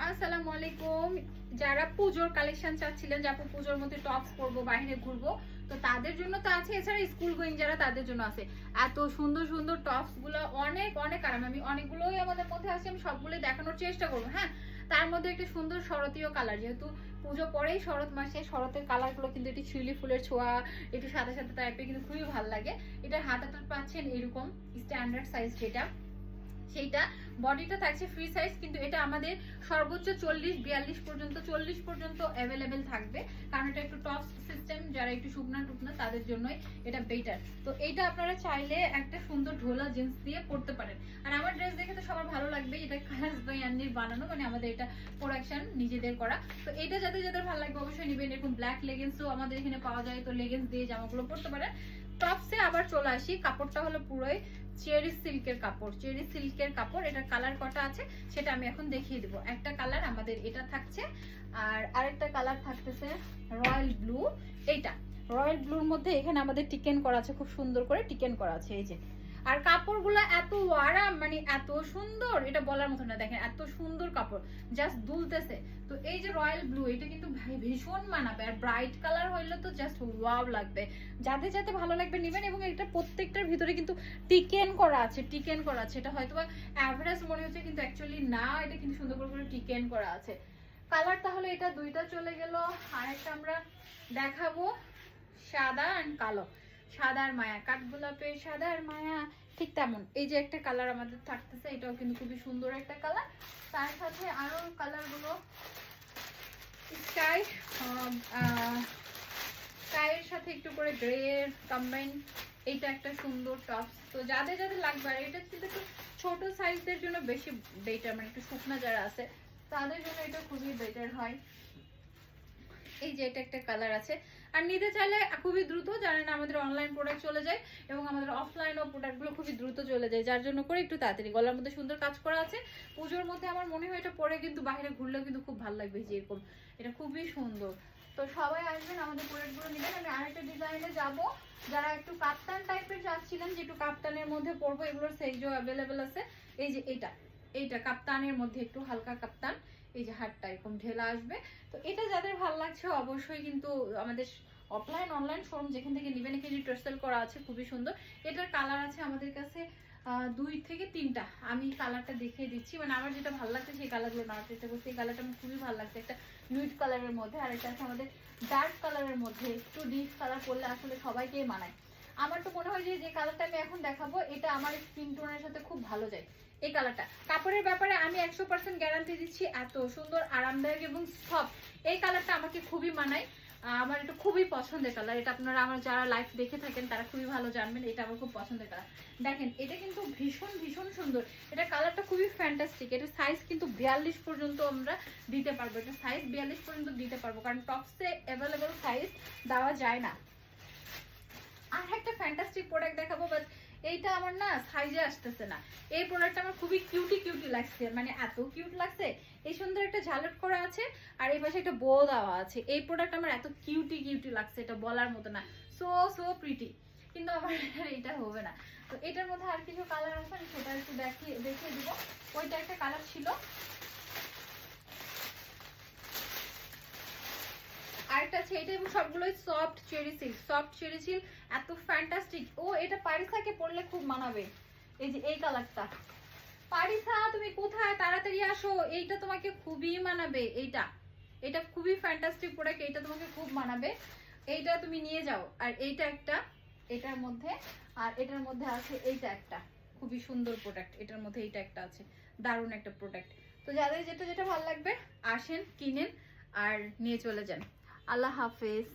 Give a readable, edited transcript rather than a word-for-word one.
আসসালামু আলাইকুম। যারা পুজোর কালেকশন চাচ্ছিলেন যে আপু পুজোর মধ্যে টপস পরবো, বাইরে ঘুরবো, তো তাদের জন্য তো আছে। এছাড়া স্কুল গোয়িং যারা তাদের জন্য আছে। এত সুন্দর সুন্দর টপস গুলো অনেক অনেক আরাম। আমি অনেকগুলোই আমাদের মধ্যে আছে, আমি সবগুলোই দেখানোর চেষ্টা করবো। হ্যাঁ, তার মধ্যে একটা সুন্দর শরতীয় কালার, যেহেতু পুজো পরেই শরৎ মাসে, শরতের কালার গুলো কিন্তু একটু শিউলি ফুলের ছোঁয়া, একটু সাদা সাদা টাইপের, কিন্তু খুবই ভালো লাগে। এটার হাতাটা পাচ্ছেন এরকম স্ট্যান্ডার্ড সাইজ, যেটা সেইটা বডিটা থাকছে ফ্রি সাইজ, কিন্তু এটা আমাদের সর্বোচ্চ 40-42 পর্যন্ত 40 পর্যন্ত অ্যাভেলেবেল থাকবে, কারণ এটা একটু টপ সিস্টেম, যারা একটু শুকনা টুকনা তাদের জন্যই এটা বেটার। তো এইটা আপনারা চাইলে একটা সুন্দর ঢোলা জিন্স দিয়ে পরতে পারেন। আর আমার ড্রেস দেখে তো সবার ভালো লাগবে, এটা খালাস বাই আন্নির বানানো, মানে আমাদের এটা প্রোডাকশন নিজেদের করা। তো এটা যাদের যাদের ভালো লাগবে অবশ্যই নেবেন। এরকম ব্ল্যাক লেগিংসও আমাদের এখানে পাওয়া যায়, তো লেগিংস দিয়ে জামাগুলো পরতে পারেন। টপসে আবার চলে আসি, কাপড়টা হলো পুরোই চেরি সিল্কের কাপড়। চেরি সিল্কের কাপড়, এটার কালার কটা আছে সেটা আমি এখন দেখিয়ে দেবো। একটা কালার আমাদের এটা থাকছে, আর আরেকটা কালার থাকতেছে রয়্যাল ব্লু। এইটা রয়্যাল ব্লুর মধ্যে এখানে আমাদের টিকেন করা আছে, খুব সুন্দর করে টিকেন করা আছে, এই যে। আর কাপড়গুলো এত আরাম, মানে এত সুন্দর, এটা বলার মতো না। দেখেন এত সুন্দর কাপড়, জাস্ট দুলতেছে। তো এই যে রয়্যাল ব্লু, এটা কিন্তু ভীষণ মানাবে, আর ব্রাইট কালার হইলে তো জাস্ট ওয়াও লাগবে। যাতে যাতে ভালো লাগবে নেবেন। এবং এটা প্রত্যেকটার ভিতরে কিন্তু টিকেন করা আছে, টিকেন করা আছে। এটা হয়তো অ্যাভারেজ মনে হচ্ছে, কিন্তু অ্যাকচুয়ালি না, এটা কিন্তু সুন্দর করে টিকেন করা আছে। কালার তাহলে এটা দুইটা চলে গেল। আর একটা আমরা দেখাবো সাদা অ্যান্ড কালো। সাদার মায়া, কাঠগোলাপের সাদার মায়া, ঠিক তেমন এই যে একটা কালার আমাদের থাকতেছে, এটাও কিন্তু খুবই সুন্দর একটা কালার। তার সাথে আরো কালার গুলো স্কাই, স্কাইয়ের সাথে একটু করে গ্রে কম্বাইন, এইটা একটা সুন্দর টপস। তো যাদের যাদের লাগবে, আর এটা কিন্তু একটু ছোট সাইজদের জন্য বেশি বেটার, মানে একটু শুকনা যারা আছে তাদের জন্য এটা খুবই বেটার হয়। এই যে এটা একটা কালার আছে। আর নিতে চাইলে খুবই দ্রুত, জানেন আমাদের অনলাইন প্রোডাক্ট চলে যায় এবং আমাদের অফলাইনও প্রোডাক্টগুলো খুবই দ্রুত চলে যায়, যার জন্য করে একটু তাড়াতাড়ি। গলার মধ্যে সুন্দর কাজ করা আছে। পুজোর মধ্যে আমার মনে হয় এটা পরে কিন্তু বাইরে ঘুরলেও কিন্তু খুব ভালো লাগবে, যে এরকম এটা খুবই সুন্দর। তো সবাই আসবেন, আমাদের প্রোডাক্টগুলো নেবেন। আমি আরেকটা ডিজাইনে যাব, যারা একটু কাপ্তান টাইপের চাচ্ছিলেন, যে একটু কাপ্তানের মধ্যে পরবো, এগুলোর সাইজও অ্যাভেলেবেল আছে। এই যে এইটা কাপ্তানের মধ্যে একটু হালকা কাপ্তান, এই যে হাতটা এরকম ঢেলা আসবে। তো এটা যাদের ভালো লাগছে অবশ্যই কিন্তু আমাদের অফলাইন অনলাইন শোরুম যেখান থেকে নেবেন, এখানে টোয়েস্টেল করা আছে, খুবই সুন্দর। এটার কালার আছে আমাদের কাছে 2 থেকে 3টা। আমি কালারটা দেখিয়ে দিচ্ছি, মানে আমার যেটা ভালো লাগছে সেই কালারগুলো নেওয়ার চেষ্টা করছি। এই কালারটা আমার খুবই ভালো লাগছে, একটা নিউড কালারের মধ্যে। আর এটা আছে আমাদের ডার্ক কালারের মধ্যে, একটু ডিপ কালার করলে আসলে সবাইকেই মানায়। আমার তো মনে হয় যে যে কালারটা আমি এখন দেখাবো, এটা আমার স্কিন টোনের সাথে খুব ভালো যায়। এই কালারটা, কাপড়ের ব্যাপারে আমি 100% গ্যারান্টি দিচ্ছি, এত সুন্দর আরামদায়ক এবং সফট। এই কালারটা আমাকে খুবই মানায়, আমার এটা খুবই পছন্দের কালার। এটা আপনারা আমার যারা লাইভ দেখে থাকেন তারা খুবই ভালো জানবেন, এটা আমার খুব পছন্দের কালার। দেখেন এটা কিন্তু ভীষণ ভীষণ সুন্দর, এটা কালারটা খুবই ফ্যান্টাস্টিক। এটা সাইজ কিন্তু 42 পর্যন্ত আমরা দিতে পারবো, এটা সাইজ 42 পর্যন্ত দিতে পারবো, কারণ টপসে অ্যাভেলেবল সাইজ দেওয়া যায় না। আর একটা ফ্যান্টাস্টিক প্রোডাক্ট দেখাবো, বাট এইটা আমার না সাইজে আসতেছে না। এই প্রোডাক্টটা আমার খুবই কিউটি কিউটি লাগছে, মানে এত কিউট লাগছে। এই সুন্দর একটা ঝালট করা আছে, আর এই পাশে একটা বো দেওয়া আছে। এই প্রোডাক্ট আমার এত কিউটি কিউটি লাগছে, এটা বলার মতো না, সো সো প্রিটি। কিন্তু আমার এটা হবে না। তো এটার মধ্যে আর কিছু কালার আছে, আমি সেটা একটু দেখিয়ে দিব। ওইটা একটা কালার ছিল, আরেকটা আছে এটা, এবং সবগুলোই soft cherry silk. Soft cherry silk এত ফ্যান্টাস্টিক। ও এটা পারিসাকে পরলে খুব মানাবে। এই যে এই কালারটা, পারিসা তুমি কোথায়, তাড়াতাড়ি আসো, এইটা তোমাকে খুবই মানাবে। এইটা এটা খুবই ফ্যান্টাস্টিক প্রোডাক্ট, এইটা তোমাকে খুব মানাবে, এইটা তুমি নিয়ে যাও। আর এইটা একটা, এটার মধ্যে, আর এটার মধ্যে আছে এইটা একটা খুবই সুন্দর প্রোডাক্ট, এটার মধ্যে এইটা একটা আছে, দারুণ একটা প্রোডাক্ট। তো যাদের যেটা যেটা ভালো লাগবে আসেন, কিনেন আর নিয়ে চলে যান। আল্লাহ হাফেজ।